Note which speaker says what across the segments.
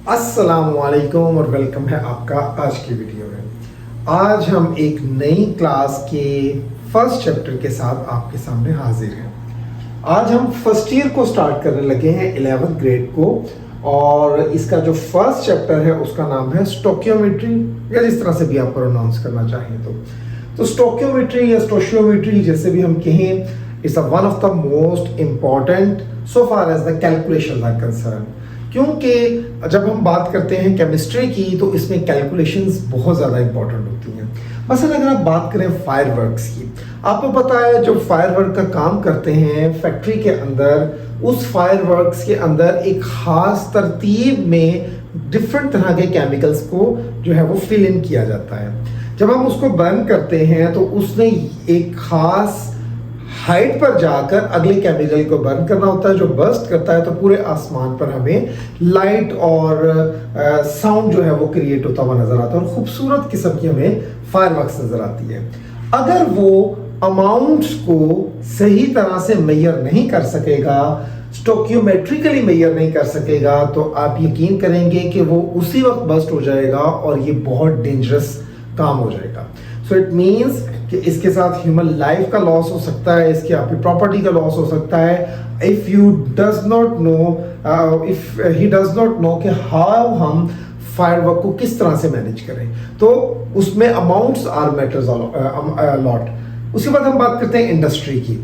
Speaker 1: अस्सलामुअलैकुम और वेलकम है आपका आज की वीडियो में। आज हम एक नई क्लास के फर्स्ट चैप्टर के साथ आपके सामने हाजिर हैं। आज हम फर्स्ट ईयर को स्टार्ट करने लगे हैं 11th ग्रेड को, और इसका जो फर्स्ट चैप्टर है उसका नाम है स्टोकियोमेट्री, या जिस तरह से भी आप प्रोनाउंस करना चाहें तो स्टोकियोमेट्री या स्टोशियोमेट्री जैसे भी हम कहें, it's one of the most important so far as the calculations are concern. क्योंकि जब हम बात करते हैं केमिस्ट्री की तो इसमें कैलकुलेशंस बहुत ज़्यादा इंपॉर्टेंट होती हैं। मसलन अगर आप बात करें फायरवर्क्स की, आपको पता है जो फायरवर्क का काम करते हैं फैक्ट्री के अंदर, उस फायरवर्क्स के अंदर एक ख़ास तरतीब में डिफरेंट तरह के केमिकल्स को जो है वो फिल इन किया जाता है। जब हम उसको बर्न करते हैं तो उसने एक ख़ास हाइट पर जाकर अगले केमिकल को बर्न करना होता है, जो बर्स्ट करता है तो पूरे आसमान पर हमें लाइट और साउंड जो है वो क्रिएट होता हुआ नजर आता है, और खूबसूरत किस्म की हमें फायरवर्क्स नजर आती है। अगर वो अमाउंट्स को सही तरह से मेजर नहीं कर सकेगा, स्टोकियोमेट्रिकली मेजर नहीं कर सकेगा, तो आप यकीन करेंगे कि वो उसी वक्त बर्स्ट हो जाएगा और ये बहुत डेंजरस काम हो जाएगा। सो इट मीन्स कि इसके साथ ह्यूमन लाइफ का लॉस हो सकता है, इसकी आपकी प्रॉपर्टी का लॉस हो सकता है। If you does not know, if he does not know कि हाउ हम फायरवर्क को किस तरह से मैनेज करें, तो उसमें अमाउंट्स आर मैटर्स लॉट। उसके बाद हम बात करते हैं इंडस्ट्री की।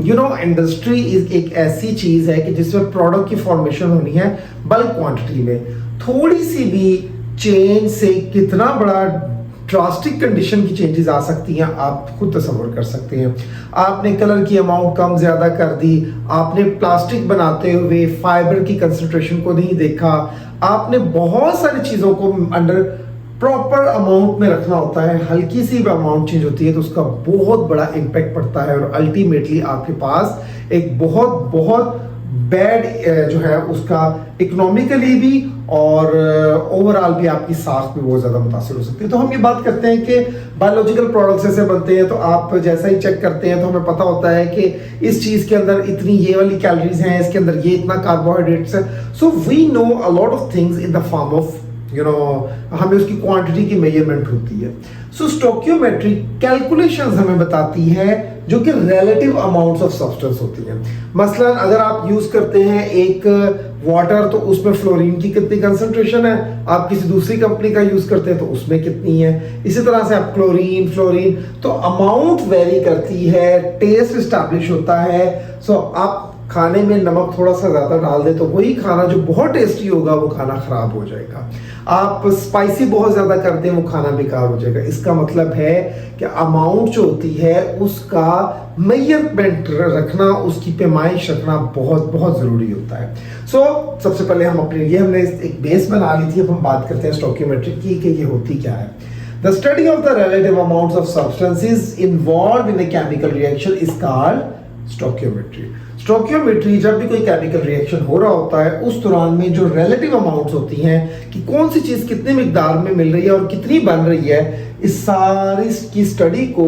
Speaker 1: यू नो, इंडस्ट्री इज एक ऐसी चीज है कि जिसमें प्रोडक्ट की फॉर्मेशन होनी है बल्क क्वांटिटी में। थोड़ी सी भी चेंज से कितना बड़ा ड्रास्टिक कंडीशन की चेंजेस आ सकती हैं, आप खुद तसव्वुर कर सकते हैं। आपने कलर की अमाउंट कम ज़्यादा कर दी, आपने प्लास्टिक बनाते हुए फाइबर की कंसंट्रेशन को नहीं देखा, आपने बहुत सारी चीज़ों को अंडर प्रॉपर अमाउंट में रखना होता है। हल्की सी भी अमाउंट चेंज होती है तो उसका बहुत बड़ा इम्पैक्ट पड़ता है, और अल्टीमेटली आपके पास एक बहुत बहुत बैड जो है उसका इकोनॉमिकली भी और ओवरऑल भी आपकी साख भी बहुत ज़्यादा मुतासर हो सकती है। तो हम ये बात करते हैं कि बायोलॉजिकल प्रोडक्ट्स ऐसे बनते हैं, तो आप जैसा ही चेक करते हैं तो हमें पता होता है कि इस चीज़ के अंदर इतनी ये वाली कैलोरीज हैं, इसके अंदर ये इतना कार्बोहाइड्रेट्स है। So we know a lot of things in the form of हमें उसकी क्वांटिटी की मेजरमेंट होती है। सो स्टोकियोमेट्री कैलकुलेशंस हमें बताती है जो कि रिलेटिव अमाउंट्स ऑफ सब्सटेंस होती हैं। मसलन अगर आप यूज करते हैं एक वाटर, तो उसमें फ्लोरीन की कितनी कंसंट्रेशन है, आप किसी दूसरी कंपनी का यूज करते हैं तो उसमें कितनी है। इसी तरह से आप क्लोरीन, फ्लोरीन, तो अमाउंट वेरी करती है, टेस्ट एस्टैब्लिश होता है। सो आप खाने में नमक थोड़ा सा ज़्यादा डाल दें तो वही खाना जो बहुत टेस्टी होगा वो खाना ख़राब हो जाएगा। आप स्पाइसी बहुत ज़्यादा कर दें वो खाना बेकार हो जाएगा। इसका मतलब है कि अमाउंट जो होती है उसका मेजरमेंट रखना, उसकी पैमाइश रखना बहुत बहुत ज़रूरी होता है। सो सबसे पहले हम अपने लिए हमने एक बेस बना ली थी। अब हम बात करते हैं स्टोकियोमेट्री की कि ये होती क्या है। The study of the relative amounts of substances involved in a chemical reaction is called stoichiometry. Stoichiometry जब भी कोई केमिकल रिएक्शन हो रहा होता है उस दौरान में जो रिलेटिव अमाउंट्स होती हैं कि कौन सी चीज़ कितने मिकदार में मिल रही है और कितनी बन रही है, इस सारी की स्टडी को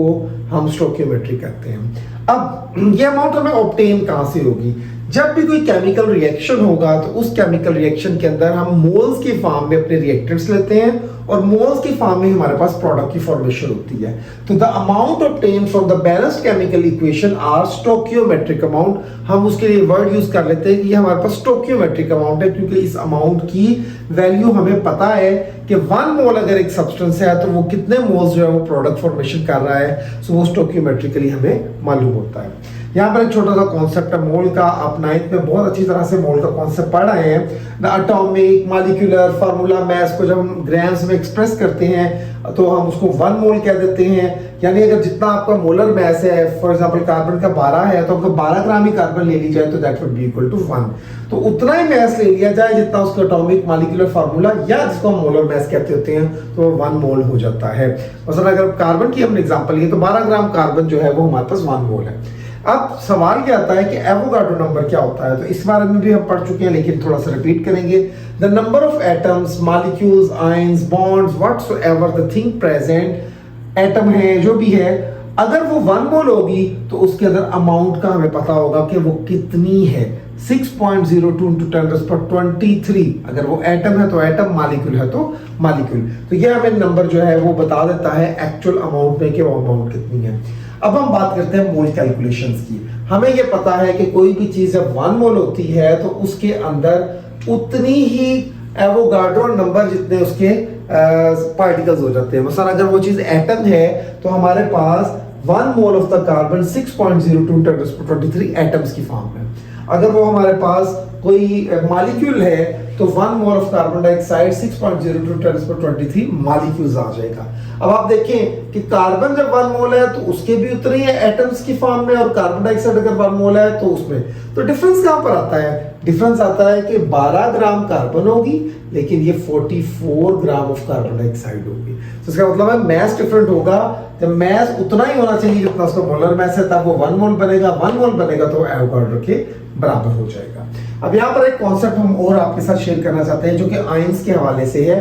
Speaker 1: हम स्टोकियोमेट्री कहते हैं। अब ये अमाउंट हमें ऑब्टेन कहाँ से होगी? जब भी कोई केमिकल रिएक्शन होगा तो उस केमिकल रिएक्शन के अंदर हम मोल्स के फॉर्म में अपने रिएक्टेंट्स लेते हैं, और मोल्स की फॉर्म में हमारे पास प्रोडक्ट की फॉर्मेशन होती है। तो the amount obtain from the balanced chemical equation are stoichiometric amount. हम उसके लिए वर्ड यूज कर लेते हैं कि ये हमारे पास स्टोकियोमेट्रिक अमाउंट है, क्योंकि इस अमाउंट की वैल्यू हमें पता है कि 1 मोल अगर एक सब्सटेंस है तो वो कितने मोल्स जो है वो प्रोडक्ट फॉर्मेशन कर रहा है। सो वो स्टोकियोमेट्रिकली हमें मालूम होता है। यहाँ पर एक छोटा सा कॉन्सेप्ट है मोल का। आप 9th में बहुत अच्छी तरह से मोल का कॉन्सेप्ट पढ़ रहे हैं। The atomic molecular formula mass को जब हम ग्राम्स में एक्सप्रेस करते हैं तो हम उसको 1 मोल कह देते हैं। यानी अगर जितना आपका मोलर मैस है, फॉर एग्जांपल कार्बन का 12 है, तो अगर 12 ग्राम ही कार्बन ले ली जाए तो that would be equal to 1। तो उतना ही मैस ले लिया जाए जितना उसका एटॉमिक मॉलिक्यूलर फार्मूला या जिसको हम मोलर मैस कहते होते हैं, तो 1 मोल हो जाता है। मसलन अगर कार्बन की हमने एग्जांपल ली तो 12 ग्राम कार्बन जो है वो हमारे पास 1 मोल है। अब सवाल क्या आता है कि एवोगाड्रो नंबर क्या होता है? तो इस बारे में भी हम पढ़ चुके हैं, लेकिन थोड़ा सा रिपीट करेंगे। The number of atoms, molecules, ions, bonds, whatsoever the thing present, atom है जो भी है, अगर वो 1 मोल होगी तो उसके अंदर अमाउंट का हमें पता होगा कि वो कितनी है। 6.02 into 10⁻23। अगर वो एटम है तो एटम, मालिक्यूल है तो मालिक्यूल। तो ये हमें नंबर जो है वो बता देता है एक्चुअल अमाउंट में कि वो अमाउंट कितनी है। अब हम बात करते हैं मोल कैलकुलेशंस की। हमें ये पता है कि कोई भी चीज जब 1 मोल होती है तो उसके अंदर उतनी ही एवोगाड्रो नंबर जितने उसके पार्टिकल्स हो जाते हैं। मसलन अगर वो चीज एटम है तो हमारे पास 1 mole of the carbon 6.02 10⁻23 atoms की फॉर्म में। अगर वो हमारे पास कोई मॉलिक्यूल है तो 1 mole of carbon dioxide 6.02 10⁻23 molecules आ जाएगा। अब आप देखें कि कार्बन जब 1 मोल है तो उसके भी उतने ही एटम्स की फॉर्म में, और कार्बन डाइऑक्साइड अगर 1 मोल है तो उसमें। तो डिफरेंस कहां पर आता है? डिफरेंस आता है कि 12 ग्राम कार्बन होगी लेकिन ये 44 ग्राम ऑफ कार्बन डाइऑक्साइड होगी। तो इसका मतलब है मैस डिफरेंट होगा। जब मैस उतना ही होना चाहिए जितना उसका मोलर मैस है तब वो 1 मोल बनेगा। 1 मोल बनेगा तो एवोगाड्रो के बराबर हो जाएगा। अब यहाँ पर एक कॉन्सेप्ट हम और आपके साथ शेयर करना चाहते हैं जो कि आयंस के हवाले से है।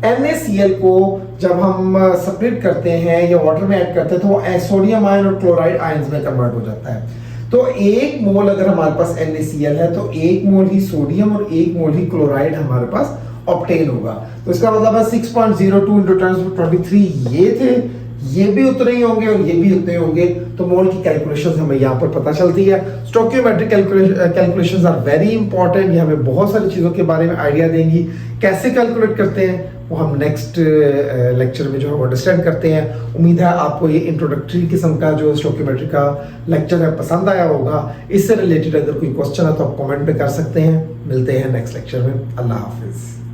Speaker 1: NaCl को जब हम सेपरेट करते हैं या वाटर में ऐड करते हैं तो वो सोडियम आयन और क्लोराइड आयंस में कन्वर्ट हो जाता है। तो 1 मोल अगर हमारे पास NaCl है तो 1 मोल ही सोडियम और 1 मोल ही क्लोराइड हमारे पास ऑब्टेन होगा। तो इसका मतलब है 6.02 into 10⁻23 ये थे, ये भी उतने ही होंगे और ये भी उतने होंगे। तो मोल की कैलकुलेशंस हमें यहाँ पर पता चलती है। Stoichiometric calculations are very important. ये हमें बहुत सारी चीज़ों के बारे में आइडिया देंगी। कैसे कैलकुलेट करते हैं वो हम नेक्स्ट लेक्चर में जो है वो अंडरस्टैंड करते हैं। उम्मीद है आपको ये इंट्रोडक्टरी किस्म का जो स्टोइकियोमेट्री का लेक्चर है पसंद आया होगा। इससे रिलेटेड अगर कोई क्वेश्चन है तो आप कमेंट में कर सकते हैं। मिलते हैं नेक्स्ट लेक्चर में। अल्लाह हाफिज़।